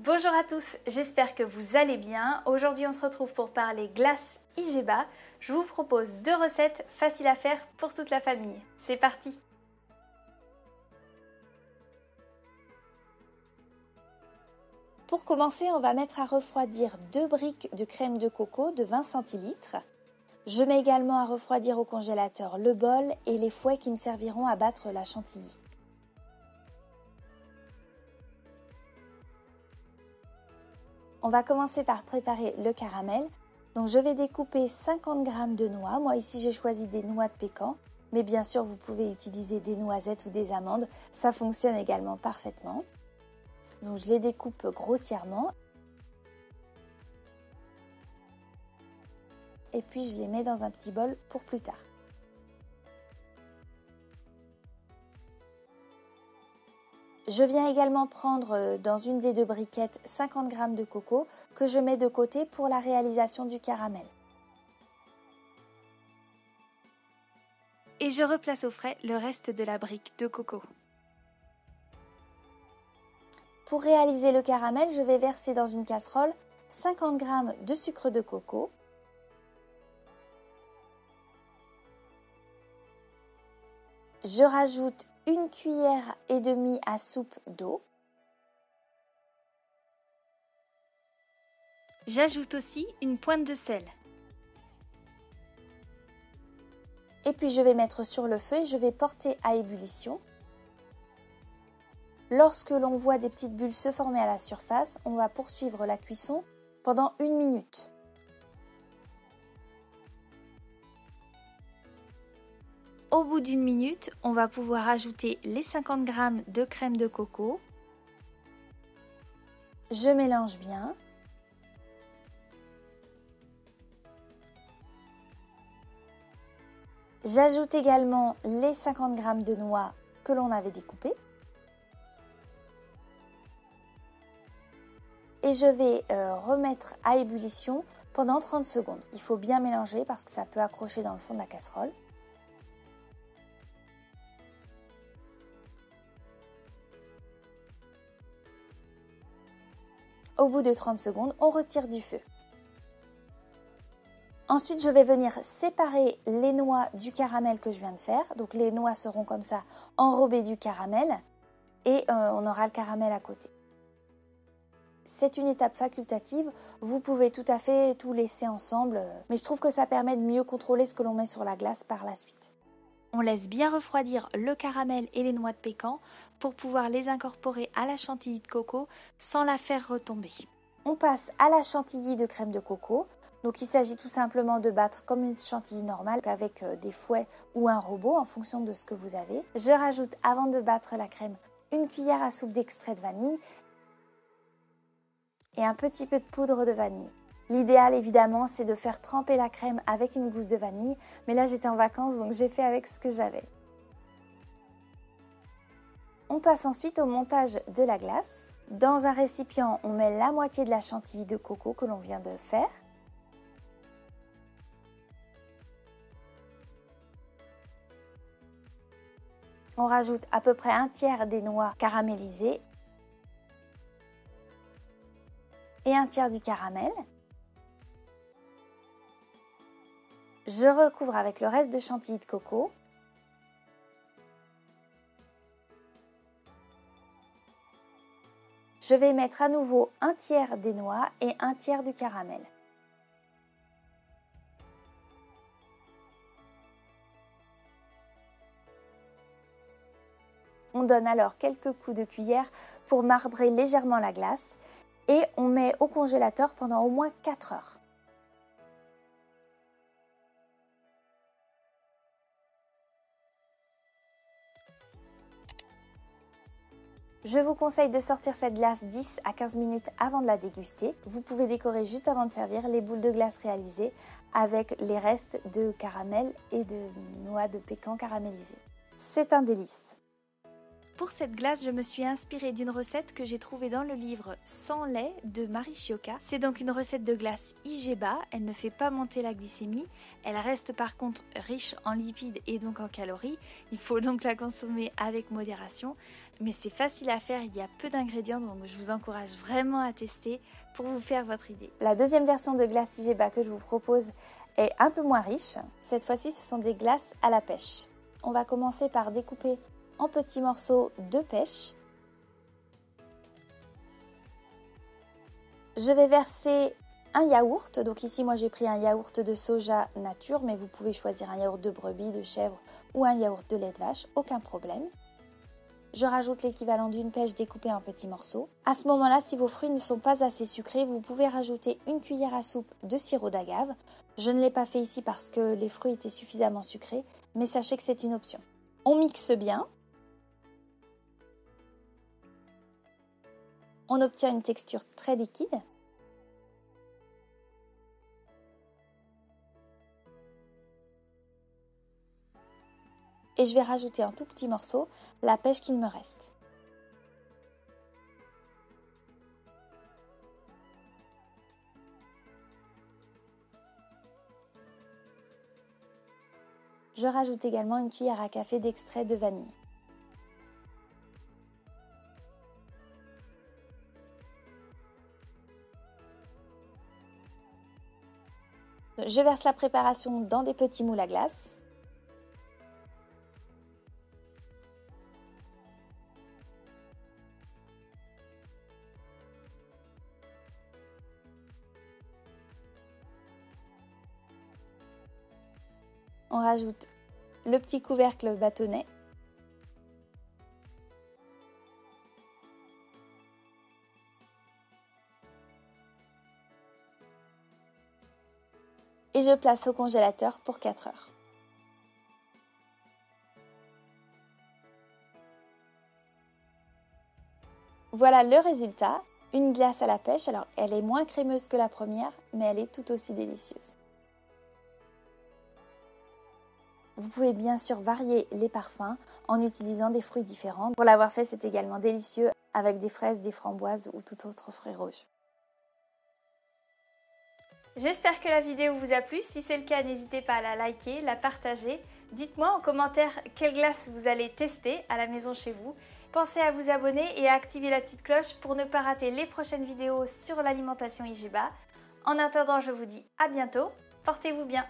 Bonjour à tous, j'espère que vous allez bien. Aujourd'hui on se retrouve pour parler glace Iggeba. Je vous propose 2 recettes faciles à faire pour toute la famille. C'est parti! Pour commencer, on va mettre à refroidir 2 briques de crème de coco de 20 centilitres. Je mets également à refroidir au congélateur le bol et les fouets qui me serviront à battre la chantilly. On va commencer par préparer le caramel. Donc je vais découper 50 g de noix. Moi ici j'ai choisi des noix de pécan, mais bien sûr vous pouvez utiliser des noisettes ou des amandes, ça fonctionne également parfaitement. Donc je les découpe grossièrement. Et puis je les mets dans un petit bol pour plus tard. Je viens également prendre dans une des 2 briquettes 50 g de coco que je mets de côté pour la réalisation du caramel. Et je replace au frais le reste de la brique de coco. Pour réaliser le caramel, je vais verser dans une casserole 50 g de sucre de coco. Je rajoute 1,5 cuillère à soupe d'eau. J'ajoute aussi une pointe de sel. Et puis je vais mettre sur le feu et je vais porter à ébullition. Lorsque l'on voit des petites bulles se former à la surface, on va poursuivre la cuisson pendant 1 minute. Au bout d'1 minute, on va pouvoir ajouter les 50 g de crème de coco. Je mélange bien. J'ajoute également les 50 g de noix que l'on avait découpées. Et je vais remettre à ébullition pendant 30 secondes. Il faut bien mélanger parce que ça peut accrocher dans le fond de la casserole. Au bout de 30 secondes, on retire du feu. Ensuite, je vais venir séparer les noix du caramel que je viens de faire. Donc les noix seront comme ça enrobées du caramel et on aura le caramel à côté. C'est une étape facultative, vous pouvez tout à fait tout laisser ensemble, mais je trouve que ça permet de mieux contrôler ce que l'on met sur la glace par la suite. On laisse bien refroidir le caramel et les noix de pécan pour pouvoir les incorporer à la chantilly de coco sans la faire retomber. On passe à la chantilly de crème de coco. Donc il s'agit tout simplement de battre comme une chantilly normale avec des fouets ou un robot en fonction de ce que vous avez. Je rajoute avant de battre la crème 1 cuillère à soupe d'extrait de vanille et un petit peu de poudre de vanille. L'idéal évidemment c'est de faire tremper la crème avec une gousse de vanille, mais là j'étais en vacances donc j'ai fait avec ce que j'avais. On passe ensuite au montage de la glace. Dans un récipient, on met la moitié de la chantilly de coco que l'on vient de faire. On rajoute à peu près 1/3 des noix caramélisées et 1/3 du caramel. Je recouvre avec le reste de chantilly de coco. Je vais mettre à nouveau 1/3 des noix et 1/3 du caramel. On donne alors quelques coups de cuillère pour marbrer légèrement la glace et on met au congélateur pendant au moins 4 heures. Je vous conseille de sortir cette glace 10 à 15 minutes avant de la déguster. Vous pouvez décorer juste avant de servir les boules de glace réalisées avec les restes de caramel et de noix de pécan caramélisées. C'est un délice. Pour cette glace, je me suis inspirée d'une recette que j'ai trouvée dans le livre Sans lait de Marie Chiocca. C'est donc une recette de glace IGBA, elle ne fait pas monter la glycémie, elle reste par contre riche en lipides et donc en calories. Il faut donc la consommer avec modération, mais c'est facile à faire, il y a peu d'ingrédients donc je vous encourage vraiment à tester pour vous faire votre idée. La deuxième version de glace IGBA que je vous propose est un peu moins riche. Cette fois-ci, ce sont des glaces à la pêche. On va commencer par découper en petits morceaux de pêche. Je vais verser un yaourt, donc ici moi j'ai pris un yaourt de soja nature, mais vous pouvez choisir un yaourt de brebis, de chèvre ou un yaourt de lait de vache, aucun problème. Je rajoute l'équivalent d'une pêche découpée en petits morceaux. À ce moment-là, si vos fruits ne sont pas assez sucrés, vous pouvez rajouter une cuillère à soupe de sirop d'agave. Je ne l'ai pas fait ici parce que les fruits étaient suffisamment sucrés, mais sachez que c'est une option. On mixe bien. On obtient une texture très liquide. Et je vais rajouter un tout petit morceau la pêche qu'il me reste. Je rajoute également une cuillère à café d'extrait de vanille. Je verse la préparation dans des petits moules à glace. On rajoute le petit couvercle bâtonnet. Et je place au congélateur pour 4 heures. Voilà le résultat, une glace à la pêche. Alors elle est moins crémeuse que la première, mais elle est tout aussi délicieuse. Vous pouvez bien sûr varier les parfums en utilisant des fruits différents. Pour l'avoir fait, c'est également délicieux avec des fraises, des framboises ou tout autre fruit rouge. J'espère que la vidéo vous a plu. Si c'est le cas, n'hésitez pas à la liker, la partager. Dites-moi en commentaire quelle glace vous allez tester à la maison chez vous. Pensez à vous abonner et à activer la petite cloche pour ne pas rater les prochaines vidéos sur l'alimentation IGBA. En attendant, je vous dis à bientôt. Portez-vous bien.